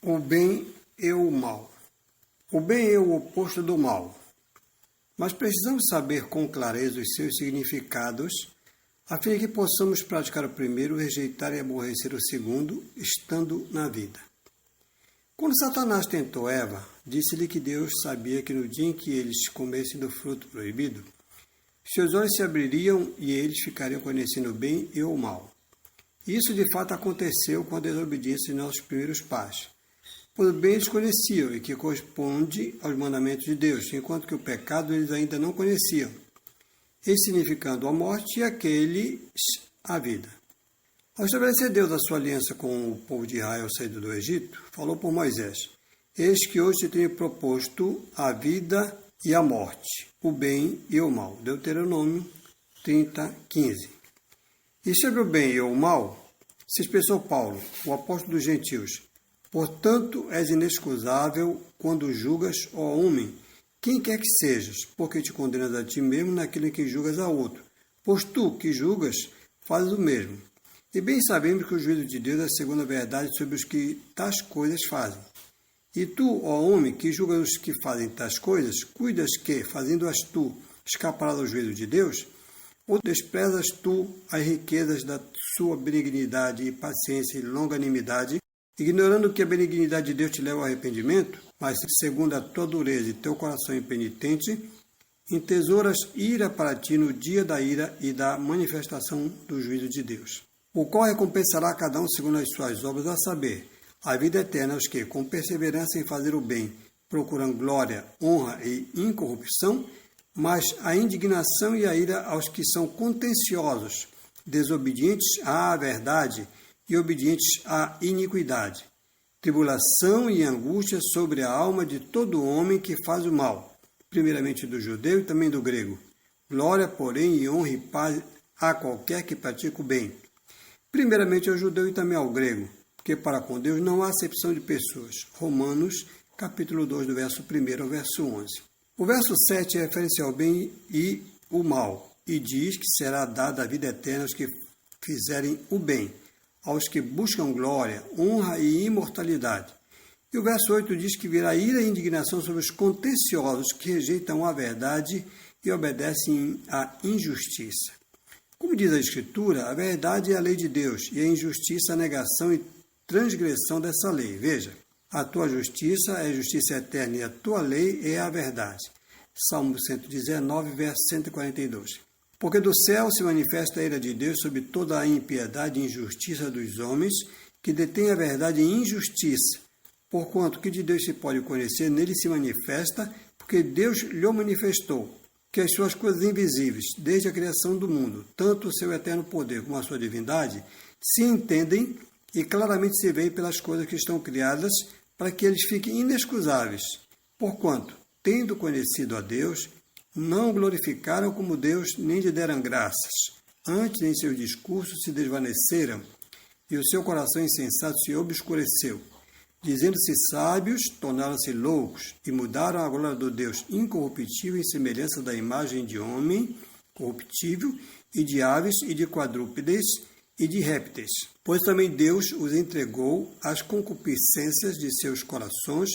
O bem e o mal. O bem é o oposto do mal, mas precisamos saber com clareza os seus significados, a fim de que possamos praticar o primeiro, rejeitar e aborrecer o segundo, estando na vida. Quando Satanás tentou Eva, disse-lhe que Deus sabia que no dia em que eles comessem do fruto proibido, seus olhos se abririam e eles ficariam conhecendo o bem e o mal. Isso de fato aconteceu com a desobediência de nossos primeiros pais. Pois o bem eles conheciam e que corresponde aos mandamentos de Deus, enquanto que o pecado eles ainda não conheciam, esse significando a morte e aqueles a vida. Ao estabelecer Deus a sua aliança com o povo de Israel saído do Egito, falou por Moisés: Eis que hoje te tenho proposto a vida e a morte, o bem e o mal. Deuteronômio 30:15. E sobre o bem e o mal, se expressou Paulo, o apóstolo dos gentios: Portanto, és inexcusável quando julgas, ó homem, quem quer que sejas, porque te condenas a ti mesmo naquilo em que julgas a outro. Pois tu, que julgas, fazes o mesmo. E bem sabemos que o juízo de Deus é segundo a verdade sobre os que tais coisas fazem. E tu, ó homem, que julgas os que fazem tais coisas, cuidas que, fazendo-as tu, escaparás ao juízo de Deus? Ou desprezas tu as riquezas da sua benignidade e paciência e longanimidade, ignorando que a benignidade de Deus te leva ao arrependimento, mas segundo a tua dureza e teu coração impenitente, entesouras ira para ti no dia da ira e da manifestação do juízo de Deus, o qual recompensará a cada um segundo as suas obras, a saber, a vida eterna aos que, com perseverança em fazer o bem, procuram glória, honra e incorrupção, mas a indignação e a ira aos que são contenciosos, desobedientes à verdade e obedientes à iniquidade, tribulação e angústia sobre a alma de todo homem que faz o mal, primeiramente do judeu e também do grego. Glória, porém, e honra e paz a qualquer que pratica o bem, primeiramente ao judeu e também ao grego, porque para com Deus não há acepção de pessoas. Romanos, capítulo 2, do verso 1 ao verso 11. O verso 7 refere-se ao bem e o mal, e diz que será dada a vida eterna aos que fizerem o bem, aos que buscam glória, honra e imortalidade. E o verso 8 diz que virá ira e indignação sobre os contenciosos que rejeitam a verdade e obedecem à injustiça. Como diz a Escritura, a verdade é a lei de Deus e a injustiça a negação e transgressão dessa lei. Veja, a tua justiça é justiça eterna e a tua lei é a verdade. Salmo 119, verso 142. Porque do céu se manifesta a ira de Deus sobre toda a impiedade e injustiça dos homens, que detêm a verdade em injustiça. Porquanto que de Deus se pode conhecer, nele se manifesta, porque Deus lhe manifestou, que as suas coisas invisíveis, desde a criação do mundo, tanto o seu eterno poder como a sua divindade, se entendem e claramente se veem pelas coisas que estão criadas, para que eles fiquem inexcusáveis. Porquanto, tendo conhecido a Deus, não o glorificaram como Deus, nem lhe deram graças. Antes, em seus discursos se desvaneceram, e o seu coração insensato se obscureceu. Dizendo-se sábios, tornaram-se loucos, e mudaram a glória do Deus incorruptível em semelhança da imagem de homem corruptível, e de aves, e de quadrúpedes, e de répteis. Pois também Deus os entregou às concupiscências de seus corações,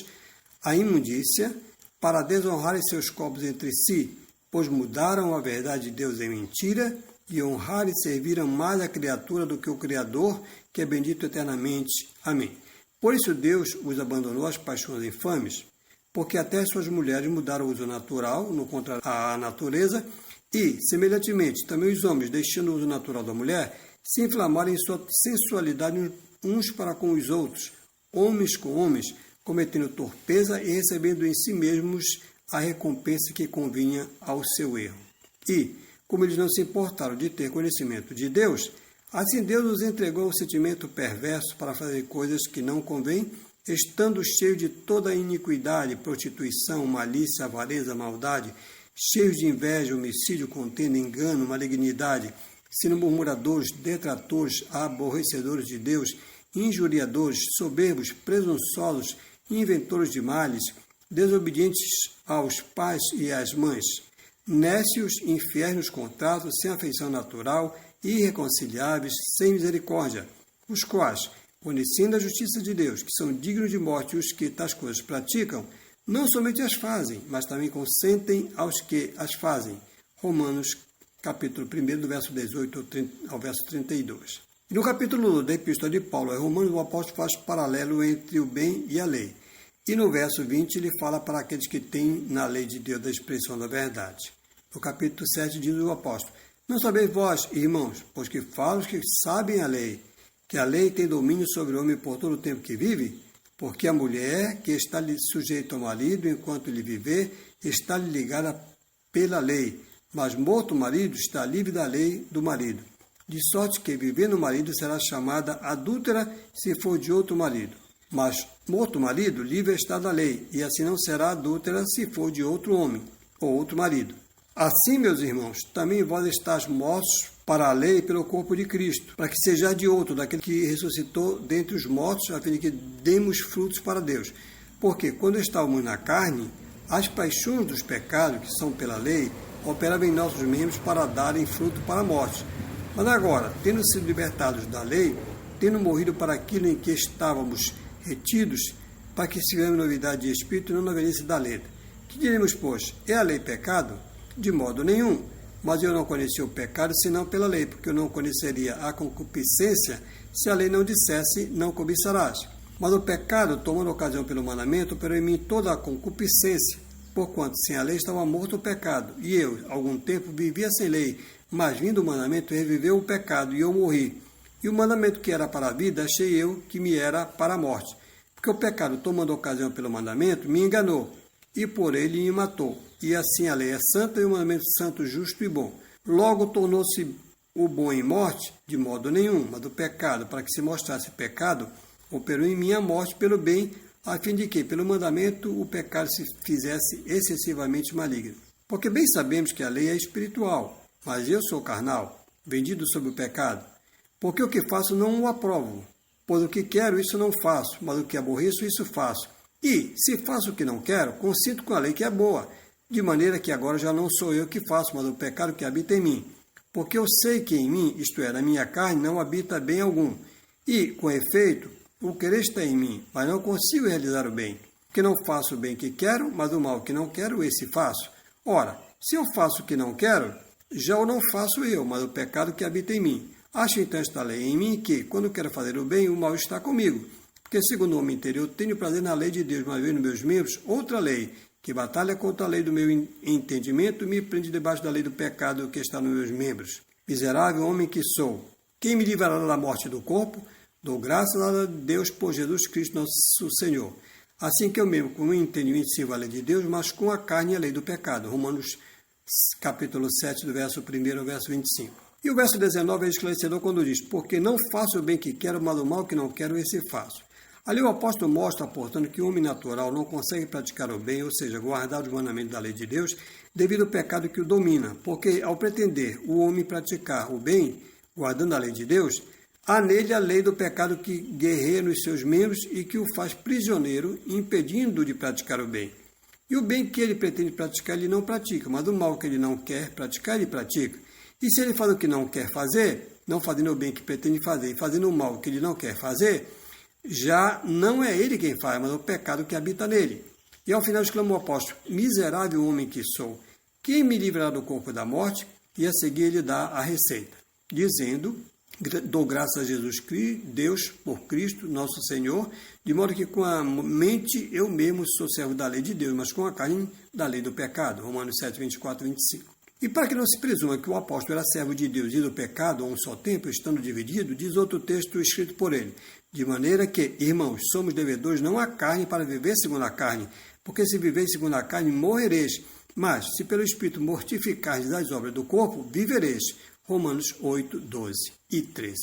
à imundícia, para desonrarem seus corpos entre si, pois mudaram a verdade de Deus em mentira, e honraram e serviram mais a criatura do que o Criador, que é bendito eternamente. Amém. Por isso Deus os abandonou às paixões infames, porque até suas mulheres mudaram o uso natural, no contra a natureza, e, semelhantemente, também os homens, deixando o uso natural da mulher, se inflamaram em sua sensualidade uns para com os outros, homens com homens, cometendo torpeza e recebendo em si mesmos a recompensa que convinha ao seu erro. E, como eles não se importaram de ter conhecimento de Deus, assim Deus os entregou ao sentimento perverso para fazer coisas que não convêm, estando cheios de toda a iniquidade, prostituição, malícia, avareza, maldade, cheios de inveja, homicídio, contenda, engano, malignidade, sendo murmuradores, detratores, aborrecedores de Deus, injuriadores, soberbos, presunçosos, inventores de males, desobedientes aos pais e às mães, nécios, infiéis nos contratos, sem afeição natural, irreconciliáveis, sem misericórdia, os quais, conhecendo a justiça de Deus, que são dignos de morte os que tais coisas praticam, não somente as fazem, mas também consentem aos que as fazem. Romanos, capítulo 1, do verso 18 ao verso 32. E no capítulo 1 da Epístola de Paulo a Romanos, o apóstolo faz paralelo entre o bem e a lei. E no verso 20 ele fala para aqueles que têm na lei de Deus a expressão da verdade. No capítulo 7 diz o apóstolo: não sabeis vós, irmãos, pois que falam os que sabem a lei, que a lei tem domínio sobre o homem por todo o tempo que vive? Porque a mulher que está sujeita ao marido enquanto ele viver, está lhe ligada pela lei, mas morto o marido está livre da lei do marido. De sorte que viver no marido será chamada adúltera se for de outro marido. Mas morto o marido, livre está da lei, e assim não será adúltera se for de outro homem, ou outro marido. Assim, meus irmãos, também vós estáis mortos para a lei pelo corpo de Cristo, para que sejais de outro, daquele que ressuscitou dentre os mortos, a fim de que demos frutos para Deus. Porque quando estávamos na carne, as paixões dos pecados, que são pela lei, operavam em nossos membros para darem fruto para a morte. Mas agora, tendo sido libertados da lei, tendo morrido para aquilo em que estávamos retidos, para que sigamos novidade de espírito e não na velhice da letra. Que diremos, pois, é a lei pecado? De modo nenhum. Mas eu não conheci o pecado senão pela lei, porque eu não conheceria a concupiscência se a lei não dissesse, não cobiçarás. Mas o pecado, tomando ocasião pelo mandamento, operou em mim toda a concupiscência, porquanto sem a lei estava morto o pecado. E eu, algum tempo, vivia sem lei, mas vindo o mandamento, reviveu o pecado, e eu morri. E o mandamento que era para a vida, achei eu que me era para a morte. Porque o pecado, tomando ocasião pelo mandamento, me enganou, e por ele me matou. E assim a lei é santa, e o mandamento santo, justo e bom. Logo tornou-se o bom em morte? De modo nenhum, mas do pecado, para que se mostrasse pecado, operou em mim a morte pelo bem, a fim de que, pelo mandamento, o pecado se fizesse excessivamente maligno. Porque bem sabemos que a lei é espiritual, mas eu sou carnal, vendido sob o pecado. Porque o que faço não o aprovo, pois o que quero, isso não faço, mas o que aborreço, isso faço. E, se faço o que não quero, consinto com a lei que é boa, de maneira que agora já não sou eu que faço, mas o pecado que habita em mim. Porque eu sei que em mim, isto é, na minha carne, não habita bem algum. E, com efeito, o querer está em mim, mas não consigo realizar o bem. Porque não faço o bem que quero, mas o mal que não quero, esse faço. Ora, se eu faço o que não quero, já o não faço eu, mas o pecado que habita em mim. Acho então esta lei em mim que, quando quero fazer o bem, o mal está comigo. Porque, segundo o homem interior, tenho prazer na lei de Deus, mas vejo nos meus membros outra lei, que batalha contra a lei do meu entendimento e me prende debaixo da lei do pecado que está nos meus membros. Miserável homem que sou, quem me livrará da morte do corpo? Dou graças a Deus por Jesus Cristo nosso Senhor. Assim que eu mesmo, com o entendimento, sirvo a lei de Deus, mas com a carne a lei do pecado. Romanos capítulo 7, do verso 1 ao verso 25. E o verso 19 é esclarecedor quando diz: porque não faço o bem que quero, mas o mal que não quero, esse faço. Ali o apóstolo mostra, portanto, que o homem natural não consegue praticar o bem, ou seja, guardar os mandamentos da lei de Deus, devido ao pecado que o domina. Porque, ao pretender o homem praticar o bem, guardando a lei de Deus, há nele a lei do pecado que guerreia nos seus membros e que o faz prisioneiro, impedindo-o de praticar o bem. E o bem que ele pretende praticar, ele não pratica, mas o mal que ele não quer praticar, ele pratica. E se ele faz o que não quer fazer, não fazendo o bem que pretende fazer e fazendo o mal que ele não quer fazer, já não é ele quem faz, mas o pecado que habita nele. E ao final exclamou o apóstolo: miserável homem que sou, quem me livrará do corpo da morte? E a seguir ele dá a receita, dizendo: dou graças a Jesus Cristo, Deus por Cristo, nosso Senhor, de modo que com a mente eu mesmo sou servo da lei de Deus, mas com a carne da lei do pecado. Romanos 7, 24 e 25. E para que não se presuma que o apóstolo era servo de Deus e do pecado a um só tempo, estando dividido, diz outro texto escrito por ele: de maneira que, irmãos, somos devedores não à carne para viver segundo a carne, porque se viveis segundo a carne, morrereis. Mas, se pelo Espírito mortificardes as obras do corpo, vivereis. Romanos 8, 12 e 13.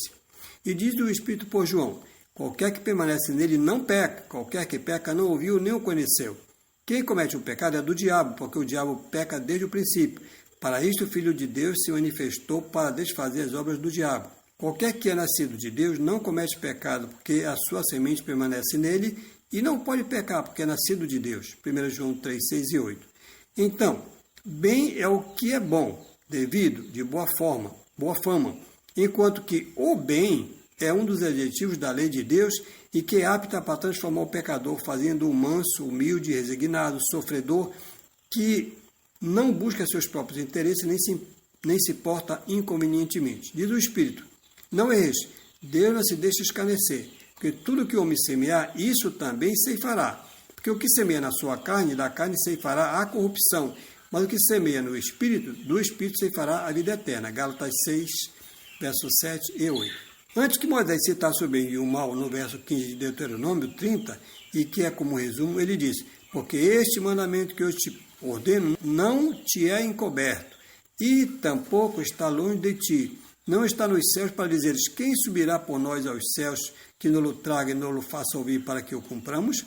E diz o Espírito por João: qualquer que permanece nele não peca, qualquer que peca não ouviu nem o conheceu. Quem comete o pecado é do diabo, porque o diabo peca desde o princípio. Para isto o Filho de Deus se manifestou para desfazer as obras do diabo. Qualquer que é nascido de Deus não comete pecado, porque a sua semente permanece nele, e não pode pecar, porque é nascido de Deus. 1 João 3, 6 e 8. Então, bem é o que é bom, devido, de boa fama, enquanto que o bem é um dos adjetivos da lei de Deus e que é apta para transformar o pecador, fazendo-o manso, humilde, resignado, sofredor, que não busca seus próprios interesses nem se porta inconvenientemente. Diz o Espírito: não erres, Deus não se deixa escarnecer, porque tudo que o homem semear, isso também ceifará. Porque o que semeia na sua carne, da carne ceifará a corrupção, mas o que semeia no Espírito, do Espírito ceifará a vida eterna. Gálatas 6, versos 7 e 8. Antes que Moisés citasse o bem e o mal no verso 15 de Deuteronômio 30, e que é como resumo, ele diz: porque este mandamento que eu te ordeno não te é encoberto, e tampouco está longe de ti. Não está nos céus para dizeres: quem subirá por nós aos céus, que nos-lo traga e nos-lo faça ouvir para que o cumpramos?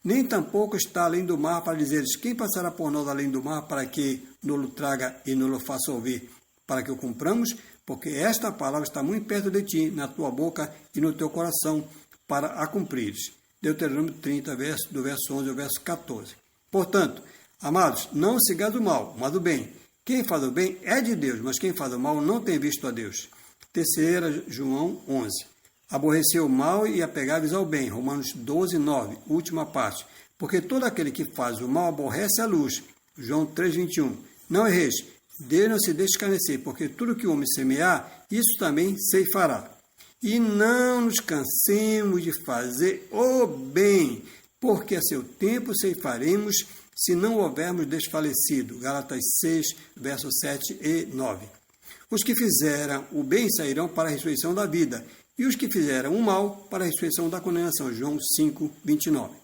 Nem tampouco está além do mar para dizeres: quem passará por nós além do mar para que nos-lo traga e nos-lo faça ouvir para que o cumpramos? Porque esta palavra está muito perto de ti, na tua boca e no teu coração, para a cumprires. Deuteronômio 30, do verso 11 ao verso 14. Portanto, amados, não sigais o mal, mas o bem. Quem faz o bem é de Deus, mas quem faz o mal não tem visto a Deus. 3 João 11. Aborreceu o mal e apegai-vos ao bem. Romanos 12, 9, última parte. Porque todo aquele que faz o mal aborrece a luz. João 3, 21. Não erreis, Deus não se deixa escarnecer, porque tudo que o homem semear, isso também ceifará. E não nos cansemos de fazer o bem, porque a seu tempo ceifaremos, se não houvermos desfalecido. Gálatas 6, versos 7 e 9. Os que fizeram o bem sairão para a ressurreição da vida, e os que fizeram o mal para a ressurreição da condenação. João 5, 29.